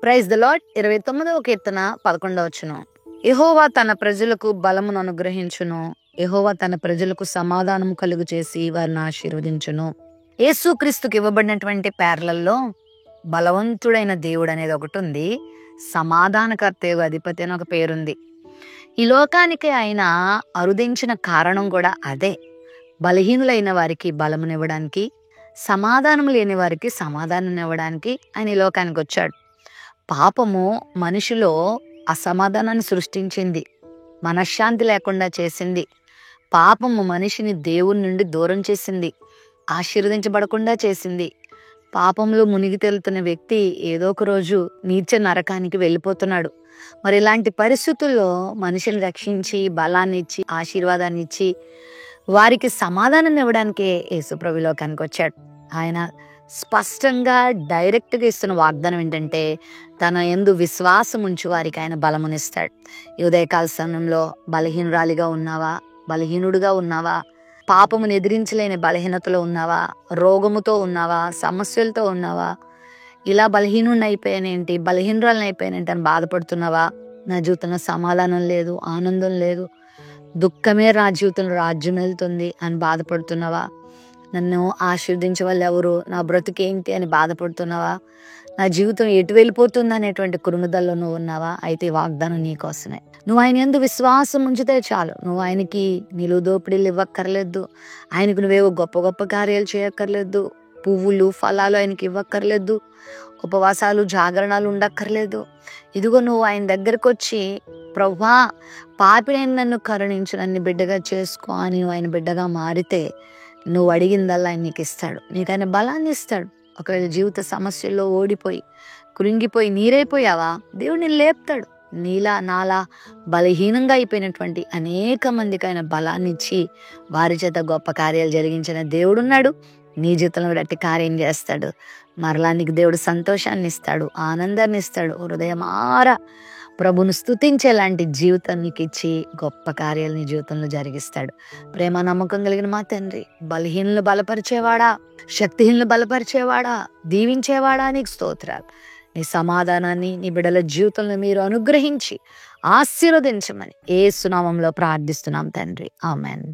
Praise the lord. 29వ కీర్తన 11వ వచనం. యెహోవా తన ప్రజలకు బలమును అనుగ్రహించును. యెహోవా తన ప్రజలకు సమాధానము కలుగు చేసి వారిని ఆశీర్వదించును. యేసుక్రీస్తుకి ఇవ్వబడినటువంటి పేర్లల్లో బలవంతుడైన దేవుడు అనేది ఒకటి ఉంది. సమాధానకర్త అధిపతి అని ఒక పేరుంది. ఈ లోకానికి ఆయన అరుదించిన కారణం కూడా అదే. బలహీనులైన వారికి బలమునివ్వడానికి, సమాధానం లేని వారికి సమాధానం ఇవ్వడానికి ఆయన ఈ లోకానికి వచ్చాడు. పాపము మనిషిలో అసమాధానాన్ని సృష్టించింది, మనశ్శాంతి లేకుండా చేసింది. పాపము మనిషిని దేవుని నుండి దూరం చేసింది, ఆశీర్వదించబడకుండా చేసింది. పాపంలో మునిగి తేలుతున్న వ్యక్తి ఏదో ఒక రోజు నీచ నరకానికి వెళ్ళిపోతున్నాడు. మరి ఇలాంటి పరిస్థితుల్లో మనిషిని రక్షించి, బలాన్ని ఇచ్చి, ఆశీర్వాదాన్ని ఇచ్చి, వారికి సమాధానం ఇవ్వడానికే యేసుప్రభు లోకానికి వచ్చాడు. ఆయన స్పష్టంగా డైరెక్ట్గా ఇస్తున్న వాగ్దానం ఏంటంటే, తన యందు విశ్వాసం ఉంచి వారికి ఆయన బలమునిస్తాడు. ఈ ఉదయకాల సమయంలో బలహీనురాలిగా ఉన్నావా, బలహీనుడుగా ఉన్నావా, పాపమును ఎదిరించలేని బలహీనతలో ఉన్నావా, రోగముతో ఉన్నావా, సమస్యలతో ఉన్నావా, ఇలా బలహీనుడిని అయిపోయానేంటి, బలహీనురాలని అయిపోయానేంటి అని బాధపడుతున్నావా? నా జీవితంలో సమాధానం లేదు, ఆనందం లేదు, దుఃఖమే నా జీవితంలో రాజ్యం వెళ్తుంది అని బాధపడుతున్నావా? నన్ను ఆశీర్వదించే వాళ్ళు ఎవరు, నా బ్రతుకేంటి అని బాధపడుతున్నావా? నా జీవితం ఎటు వెళ్ళిపోతుంది అనేటువంటి కురుముదల్లో నువ్వు ఉన్నావా? అయితే ఈ వాగ్దానం నీకోసమే. నువ్వు ఆయన యందు విశ్వాసం ఉంచితే చాలు. నువ్వు ఆయనకి నిలువు దోపిడీలు ఇవ్వక్కర్లేదు, ఆయనకు నువ్వేవో గొప్ప గొప్ప కార్యాలు చేయక్కర్లేదు, పువ్వులు ఫలాలు ఆయనకి ఇవ్వక్కర్లేదు, ఉపవాసాలు జాగరణాలు ఉండక్కర్లేదు. ఇదిగో నువ్వు ఆయన దగ్గరకు వచ్చి, ప్రభువా పాపినైన నన్ను కరుణించు, నన్ను బిడ్డగా చేసుకో అని ఆయన బిడ్డగా మారితే నువ్వు అడిగిందల్లా ఆయన నీకు ఇస్తాడు. నీకు ఆయన బలాన్ని ఇస్తాడు. ఒకవేళ జీవిత సమస్యల్లో ఓడిపోయి కృంగిపోయి నీరైపోయావా, దేవుడు నిన్ను లేపుతాడు. నీలా నాలా బలహీనంగా అయిపోయినటువంటి అనేక మందికి ఆయన బలాన్ని ఇచ్చి వారి చేత గొప్ప కార్యాలు జరిగించిన దేవుడున్నాడు. నీ జీవితంలో అట్టి కార్యం చేస్తాడు. మరలా నీకు దేవుడు సంతోషాన్ని ఇస్తాడు, ఆనందాన్ని ఇస్తాడు. హృదయమారా ప్రభును స్తుతించేలాంటి జీవితం నీకు ఇచ్చి గొప్ప కార్యాలు నీ జీవితంలో జరిగిస్తాడు. ప్రేమ నమ్మకం కలిగిన మా తండ్రి, బలహీనులు బలపరిచేవాడా, శక్తిహీనులు బలపరిచేవాడా, దీవించేవాడా, నీకు స్తోత్రాలు. నీ సమాధానాన్ని నీ బిడ్డల జీవితంలో మీరు అనుగ్రహించి ఆశీర్వదించమని యేసు నామములో ప్రార్థిస్తున్నాం తండ్రి. ఆమెన్.